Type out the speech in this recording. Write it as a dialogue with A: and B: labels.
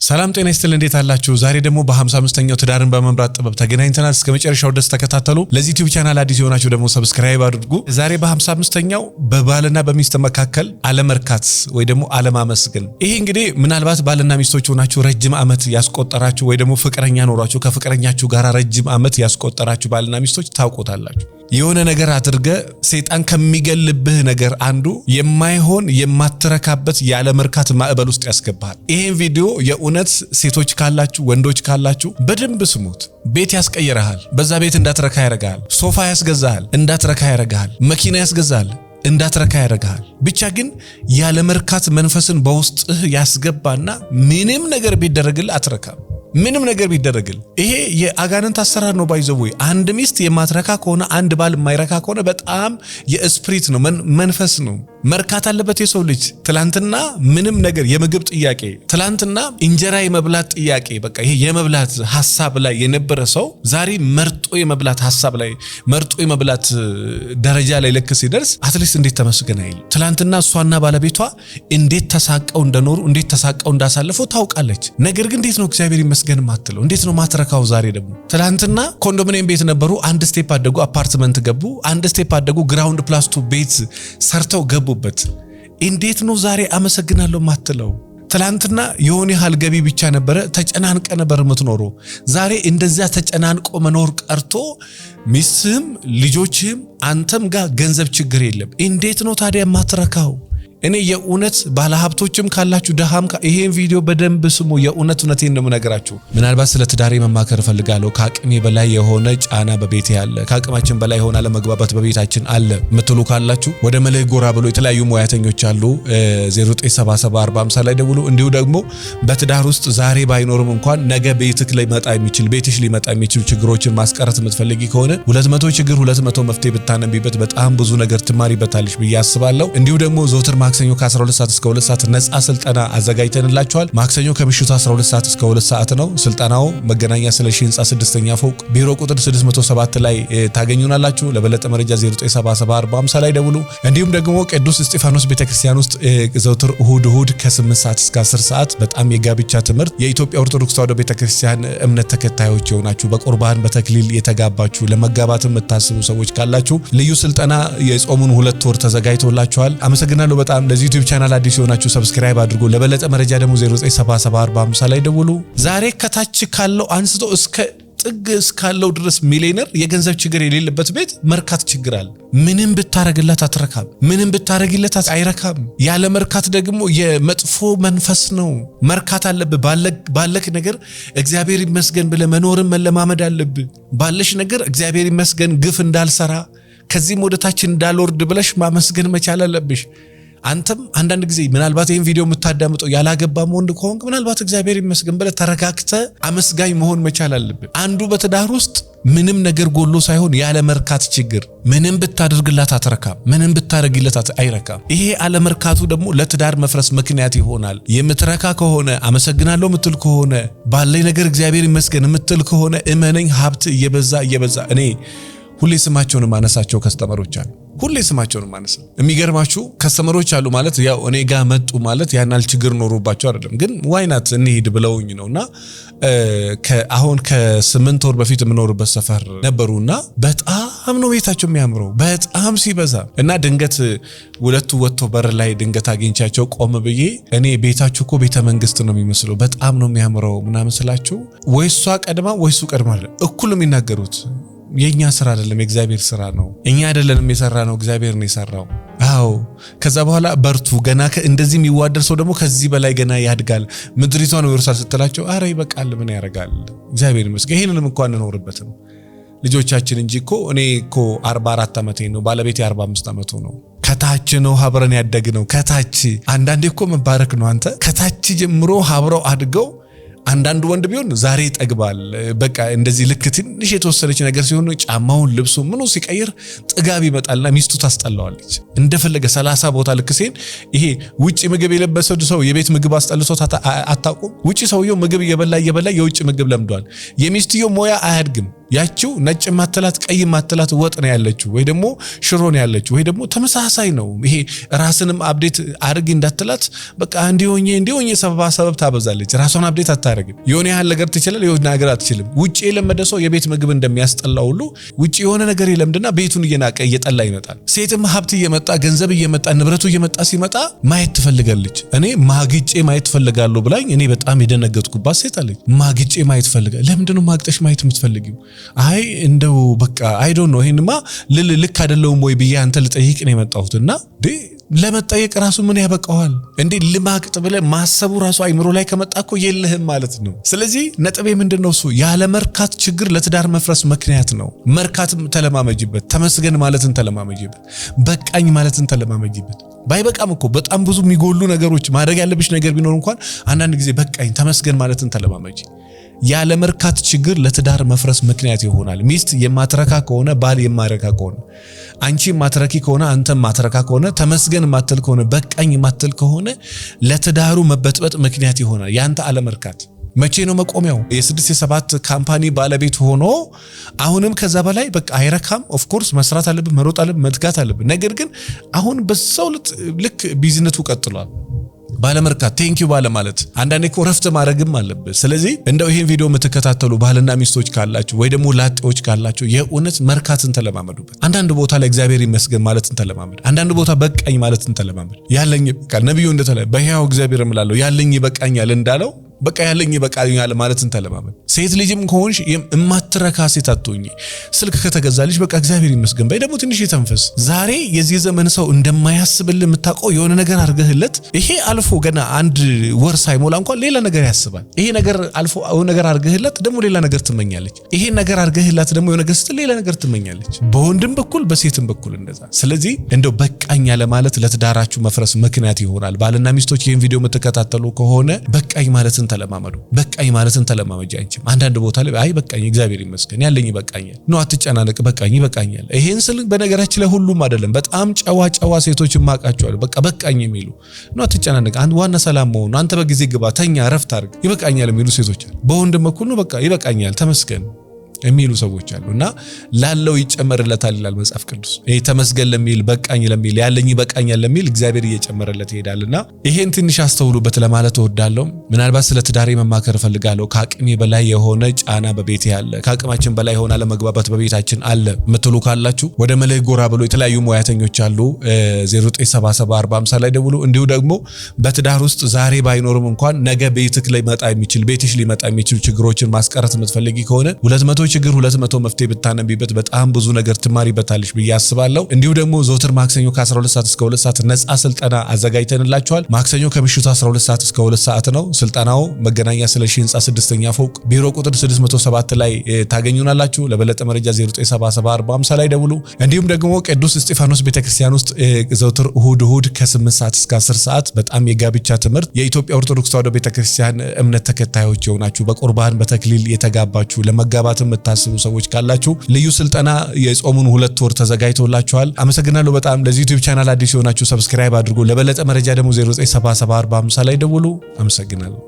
A: ሰላም ጤና ይስጥልን እንዴት አላችሁ? ዛሬ ደግሞ በ55ኛው ትዳርን በመምራት ጥበብ ተገናኝተናል። እስከ መጨረሻው ድረስ ተከታተሉ። ለዚህ ዩቲዩብ ቻናል አዲስ የሆናችሁ ደግሞ ሰብስክራይብ አድርጉ። ዛሬ በ55ኛው በባልና በሚስት መካከል አለመርካት ወይ ደግሞ አለማመስገን። ይሄ እንግዲህ ምናልባት ባልና ሚስቶች ሆናችሁ ረጅም ዓመት ያስቆጠራችሁ ወይ ደግሞ ፍቅረኛ ኖራችሁ ከፍቅረኛችሁ ጋር ረጅም ዓመት ያስቆጠራችሁ ባልና ሚስቶች ታውቁታላችሁ። የሆነ ነገር አድርገ ሰይጣን ከሚገልብህ ነገር አንዱ የማይሆን የማትረካበት ያለ መርካት ማዕበል ውስጥ ያስገባል። ይሄን ቪዲዮ የእውነት ሴቶች ካላችሁ ወንዶች ካላችሁ በደንብ ስሙት። ቤት ያስቀይረሃል፣ በዛ ቤት እንዳትረካ ያረጋል። ሶፋ ያስገዛሃል፣ እንዳትረካ ያረጋል። መኪና ያስገዛሃል፣ እንዳትረካ ያረጋል። ብቻ ግን ያለ መርካት መንፈስን በውስጥህ ያስገባና ምንም ነገር ቢደረግልህ አትረካም። ምንም ነገር ቢደረግል ይሄ የአጋንንት አሰራር ነው። ባይዘው አንድ ሚስት የማትረካ ከሆነ አንድ ባል የማይረካ ከሆነ በጣም የስፒሪት ነው መንፈስ ነው። መርካት አለበት የሰው ልጅ። ትላንትና ምንም ነገር የምግብ ጥያቄ፣ ትላንትና እንጀራ የመብላት ጥያቄ፣ በቃ ይሄ የመብላት ሐሳብ ላይ የነበረ ሰው ዛሬ መርጦ የመብላት ሐሳብ ላይ መርጦ የመብላት ደረጃ ላይ ልክ ሲደርስ አትሊስት እንዴት ተመስገን አይል። ትላንትና እሷና ባለቤቷ እንዴት ተሳቀው እንደኖሩ እንዴት ተሳቀው እንዳሳለፉ ታውቃለች። ነገር ግን እንዴት ነው እግዚአብሔር ይመስገን ማትለው? እንዴት ነው ማትረካው? ዛሬ ደግሞ ትላንትና ኮንዶሚኒየም ቤት ነበሩ፣ አንድ ስቴፕ አደጉ፣ አፓርትመንት ገቡ፣ አንድ ስቴፕ አደጉ፣ ግራውንድ ፕላስ 2 ቤት ሰርተው ገቡበት። እንዴት ነው ዛሬ አመሰግናለሁ ማትለው? ትላንትና የሆነ ያህል ገቢ ብቻ ነበረ፣ ተጨናንቀ ነበር የምትኖረው። ዛሬ እንደዚያ ተጨናንቆ መኖር ቀርቶ ሚስትህም ልጆችህም አንተም ጋር ገንዘብ ችግር የለም። እንዴት ነው ታዲያ ማትረካው? እኔ የእውነት ባለሀብቶችም ካላችሁ ደሃም ይሄን ቪዲዮ በደንብ ስሙ። የእውነቴን ነው የምነግራችሁ። ምናልባት ስለ ትዳሬ መማከር ፈልጋለሁ፣ ከአቅሜ በላይ የሆነ ጫና በቤቴ አለ፣ ከአቅማችን በላይ የሆነ አለመግባባት በቤታችን አለ ምትሉ ካላችሁ ወደ መልሕቅ ጎራ ብሎ የተለያዩ ሙያተኞች አሉ። 09774050 ላይ ደውሉ። እንዲሁ ደግሞ በትዳር ውስጥ ዛሬ ባይኖርም እንኳን ነገ ቤትክ ላይ መጣ የሚችል ቤትሽ ሊመጣ የሚችል ችግሮችን ማስቀረት የምትፈልጊ ከሆነ 200 ችግር 200 መፍትሄ ብታነቢበት በጣም ብዙ ነገር ትማሪበታለሽ ብዬ አስባለሁ። እንዲሁ ደግሞ ዘወትር ማክሰኞ ከ12 ሰዓት እስከ 2 ሰዓት ነፃ ስልጠና አዘጋጅተንላችኋል። ማክሰኞ ከምሽቱ 12 ሰዓት እስከ 2 ሰዓት ነው ስልጠናው። መገናኛ ስለሺ ህንፃ 6ኛ ፎቅ ቢሮ ቁጥር 607 ላይ ታገኙናላችሁ። ለበለጠ መረጃ 09774050 ላይ ደውሉ። እንዲሁም ደግሞ ቅዱስ እስጢፋኖስ ቤተክርስቲያን ውስጥ ዘውትር እሁድ ከ8 ሰዓት እስከ 10 ሰዓት በጣም የጋብቻ ትምህርት የኢትዮጵያ ኦርቶዶክስ ተዋሕዶ ቤተክርስቲያን እምነት ተከታዮች የሆናችሁ በቁርባን በተክሊል የተጋባችሁ ለመጋባት የምታስቡ ሰዎች ካላችሁ ልዩ ስልጠና የጾሙን 2 ወር ተዘጋጅቶላችኋል። አመሰግናለሁ በጣም። ለዚህ ዩቲዩብ ቻናል አዲስ የሆናችሁ ሰብስክራይብ አድርጉ። ለበለጠ መረጃ ደግሞ 09774050 ላይ ደውሉ። ዛሬ ከታች ካለው አንስቶ እስከ ጥግ እስካለው ድረስ ሚሊዮነር የገንዘብ ችግር የሌለበት ቤት መርካት ችግር አለ። ምንም ብታረግላት አትረካም፣ ምንም ብታረግለት አይረካም። ያለ መርካት ደግሞ የመጥፎ መንፈስ ነው። መርካት አለብህ። ባለክ ነገር እግዚአብሔር ይመስገን ብለህ መኖርን መለማመድ አለብህ። ባለሽ ነገር እግዚአብሔር ይመስገን ግፍ እንዳልሰራ ከዚህም ወደታች እንዳልወርድ ብለሽ ማመስገን መቻል አለብሽ። አንተም አንዳንድ ጊዜ ምናልባት ይሄን ቪዲዮ የምታዳምጠው ያላገባ ወንድ ከሆንክ ምናልባት እግዚአብሔር ይመስገን ብለህ ተረጋግተህ አመስጋኝ መሆን መቻል አለብህ። አንዱ በትዳር ውስጥ ምንም ነገር ጎሎ ሳይሆን ያለ መርካት ችግር። ምንም ብታደርግላት አትረካም፣ ምንም ብታረግለት አይረካም። ይሄ አለመርካቱ ደግሞ ለትዳር መፍረስ ምክንያት ይሆናል። የምትረካ ከሆነ አመሰግናለሁ ምትል ከሆነ ባለኝ ነገር እግዚአብሔር ይመስገን ምትል ከሆነ እመነኝ ሀብት እየበዛ እኔ ሁሌ ስማቸውን ማነሳቸው ከስተመሮች አሉ። ሁሌ ስማቸውን ማነሳ የሚገርማችሁ ከስተመሮች አሉ ማለት ያው እኔ ጋር መጡ ማለት ያናል ችግር ኖሮባቸው አይደለም፣ ግን ዋይናት እንሂድ ብለውኝ ነውና አሁን ከ8 ወር በፊት የምኖርበት ሰፈር ነበሩና በጣም ነው ቤታቸው የሚያምረው በጣም ሲበዛ እና ድንገት ሁለቱ ወጥቶ በር ላይ ድንገት አግኝቻቸው ቆም ብዬ እኔ ቤታችሁ እኮ ቤተ መንግስት ነው የሚመስለው በጣም ነው የሚያምረው ምናምን ስላችሁ ወይሷ ቀድማ ወይሱ ቀድማ እኩል ነው የሚናገሩት። የኛ ስራ አይደለም የእግዚአብሔር ስራ ነው። እኛ አይደለንም የሰራ ነው እግዚአብሔር ነው የሰራው። አዎ ከዛ በኋላ በርቱ ገና እንደዚህ የሚዋደር ሰው ደግሞ ከዚህ በላይ ገና ያድጋል ምድሪቷን ነው ይወርሳል ስትላቸው አረ ይበቃል ምን ያረጋል እግዚአብሔር ይመስገን ይሄንንም እንኳን እንኖርበትም ልጆቻችን እንጂ እኮ እኔ እኮ 44 ዓመቴ ነው ባለቤቴ 45 ዓመቱ ነው። ከታች ነው ሀብረን ያደግ ነው ከታች። አንዳንዴ እኮ መባረክ ነው አንተ ከታች ጀምሮ ሀብረው አድገው አንዳንድ ወንድ ቢሆን ዛሬ ይጠግባል። በቃ እንደዚህ ልክ ትንሽ የተወሰነች ነገር ሲሆን ጫማውን ልብሱ ምኑ ሲቀይር ጥጋብ ይመጣልና ሚስቱ ታስጠላዋለች። እንደፈለገ 30 ቦታ ልክ ሲል ይሄ ውጪ ምግብ የለበሰው ሰው የቤት ምግብ አስጠልቶት አታውቁም? ውጪ ሰውየው ምግብ እየበላ የውጭ ምግብ ለምዷል። የሚስትየው ሞያ አያድግም። ያቺው ነጭ ማተላት ቀይ ማተላት ወጥ ነው ያለችው ወይ ደግሞ ሽሮ ነው ያለችው ወይ ደግሞ ተመሳሳይ ነው። ይሄ ራስንም አፕዴት አድርጊ እንዳትላት በቃ እንዲሆኝ ሰበብ ታበዛለች። ራሷን አፕዴት አታረግም። የሆነ ያህል ነገር ትችላል፣ የሆነ ነገር አትችልም። ውጪ የለመደ ሰው የቤት ምግብ እንደሚያስጠላው ሁሉ ውጪ የሆነ ነገር ይለምድና ቤቱን እየናቀ እየጠላ ይመጣል። ሴትም ሀብት እየመጣ ገንዘብ እየመጣ ንብረቱ እየመጣ ሲመጣ ማየት ትፈልጋለች። እኔ ማግጬ ማየት ፈልጋለሁ ብላኝ እኔ በጣም የደነገጥኩባት ሴት አለች። ማግጬ ማየት ፈልጋ። ለምንድነው ማግጠሽ ማየት የምትፈልጊው? አይ እንደው በቃ አይ ዶንት ኖ ይሄንማ ልክ አይደለም ወይ ብዬ አንተ ልጠይቅ ነው የመጣሁትና ለመጠየቅ ራሱ ምን ያበቃዋል እንዴ? ልማቅጥ ብለህ ማሰቡ ራሱ አይምሮ ላይ ከመጣኮ የለህም ማለት ነው። ስለዚህ ነጥቤ ምንድነው? እሱ ያለ መርካት ችግር ለትዳር መፍረስ ምክንያት ነው። መርካትም ተለማመጂበት፣ ተመስገን ማለትን ተለማመጂበት፣ በቃኝ ማለትን ተለማመጂበት። ባይበቃም እኮ በጣም ብዙ የሚጎሉ ነገሮች ማድረግ ያለብሽ ነገር ቢኖር እንኳን አንዳንድ ጊዜ በቃኝ ተመስገን ማለትን ተለማመጂ። ያለ መርካት ችግር ለትዳር መፍረስ ምክንያት ይሆናል። ሚስት የማትረካ ከሆነ ባል የማይረካ ከሆነ አንቺ የማትረኪ ከሆነ አንተ የማትረካ ከሆነ ተመስገን የማትል ከሆነ በቃኝ የማትል ከሆነ ለትዳሩ መበጥበጥ ምክንያት ይሆናል። ያንተ አለመርካት መቼ ነው መቆሚያው? የ6 የ7 ካምፓኒ ባለቤት ሆኖ አሁንም ከዛ በላይ በቃ አይረካም። ኦፍ ኮርስ መስራት አለብህ፣ መሮጥ አለብህ፣ መትጋት አለብህ። ነገር ግን አሁን በዛው ልክ ቢዝነሱ ቀጥሏል። ባለመርካት ቴንኪው ባለ ማለት አንዳንዴ እኮ ረፍት ማድረግም አለበት። ስለዚህ እንደው ይሄን ቪዲዮ የምትከታተሉ ባልና ሚስቶች ካላችሁ ወይ ደግሞ ላጤዎች ካላችሁ የእውነት መርካትን ተለማመዱበት። አንዳንድ ቦታ ላይ እግዚአብሔር ይመስገን ማለትን ተለማመዱ። አንዳንድ ቦታ በቃኝ ማለትን ተለማመዱ። ያለኝ በቃ ነብዩ እንደተለየ በሕያው እግዚአብሔር እምላለሁ ያለኝ ይበቃኛል እንዳለው በቃ ያለኝ በቃኛል ማለትን ተለማመዱ። ሴት ልጅም ከሆንሽ የማትረካ ሴት አትሁኚ። ስልክ ከተገዛልሽ በቃ እግዚአብሔር ይመስገን በይ፣ ደግሞ ትንሽ የተንፈስ። ዛሬ የዚህ ዘመን ሰው እንደማያስብልህ የምታውቀው የሆነ ነገር አድርገህለት ይሄ አልፎ ገና 1 ወር ሳይሞላ እንኳን ሌላ ነገር ያስባል። ይሄ ነገር አልፎ የሆነ ነገር አድርገህለት ደግሞ ሌላ ነገር ትመኛለች። ይሄ ነገር አድርገህላት ደግሞ የሆነ ነገር ስትል ሌላ ነገር ትመኛለች። በወንድም በኩል በሴትም በኩል እንደዛ። ስለዚህ እንደው በቃኝ ያለ ማለት ለትዳራችሁ መፍረስ ምክንያት ይሆናል። ባልና ሚስቶች ይሄን ቪዲዮ የምትከታተሉ ከሆነ በቃኝ ማለትን ተለማመዱ። በቃኝ ማለትን ተለማመጂ። አንቺም አንዳንድ ቦታ ላይ አይ በቃኝ እግዚአብሔር ይመስገን ያለኝ ይበቃኛል ነው፣ አትጨናነቅ፣ በቃኝ ይበቃኛል። ይሄን ስል በነገራችን ላይ ሁሉም አይደለም፣ በጣም ጨዋ ሴቶች ማቃቸዋል። በቃ በቃኝ የሚሉ ነው፣ አትጨናነቅ፣ አንድ ዋና ሰላም መሆኑ፣ አንተ በጊዜ ግባ፣ ተኛ፣ ረፍት አድርግ፣ ይበቃኛል የሚሉ ሴቶች አሉ። በወንድም በኩል ነው በቃ ይበቃኛል ተመስገን የሚሉ ሰዎች አሉና ላለው ይጨመርለታል ይላል መጽሐፍ ቅዱስ። ይሄ ተመስገን ለሚል በቃኝ ለሚል ያለኝ በቃኛል ለሚል እግዚአብሔር እየጨመረለት ይሄዳልና ይሄን ትንሽ አስተውሉበት ለማለት እወዳለሁ። ምናልባት ስለ ትዳሬ መማከር እፈልጋለሁ፣ ከአቅሜ በላይ የሆነ ጫና በቤቴ አለ፣ ከአቅማችን በላይ የሆነ አለመግባባት በቤታችን አለ ምትሉ ካላችሁ ወደ መልሕቅ ጎራ ብሎ የተለያዩ ሙያተኞች አሉ። 09774050 ላይ ደውሉ። እንዲሁ ደግሞ በትዳር ውስጥ ዛሬ ባይኖርም እንኳን ነገ ቤትክ ላይ መጣ የሚችል ቤትሽ ሊመጣ የሚችል ችግሮችን ማስቀረት የምትፈልጊ ከሆነ 200 ችግር 200 መፍትሄ ብታነቢበት በጣም ብዙ ነገር ትማሪበታለሽ ብዬ አስባለሁ። እንዲሁ ደግሞ ዘወትር ማክሰኞ ከ12 ሰዓት እስከ 2 ሰዓት ነፃ ስልጠና አዘጋጅተንላችኋል። ማክሰኞ ከምሽቱ 12 ሰዓት እስከ 2 ሰዓት ነው ስልጠናው። መገናኛ ስለሺ ህንፃ 6ኛ ፎቅ ቢሮ ቁጥር 607 ላይ ታገኙናላችሁ። ለበለጠ መረጃ 09774050 ላይ ደውሉ። እንዲሁም ደግሞ ቅዱስ እስጢፋኖስ ቤተክርስቲያን ውስጥ ዘወትር እሁድ ከ8 ሰዓት እስከ 10 ሰዓት በጣም የጋብቻ ትምህርት የኢትዮጵያ ኦርቶዶክስ ተዋሕዶ ቤተክርስቲያን እምነት ተከታዮች የሆናችሁ በቁርባን በተክሊል የተጋባችሁ ለመጋባት የምታስቡ ሰዎች ካላችሁ ልዩ ስልጠና የጾሙን 2 ወር ተዘጋጅቶላችኋል። አመሰግናለሁ በጣም። ለዚህ ዩቲዩብ ቻናል አዲስ የሆናችሁ ሰብስክራይብ አድርጉ። ለበለጠ መረጃ ደግሞ 09774050 ላይ ደውሉ። አመሰግናለሁ።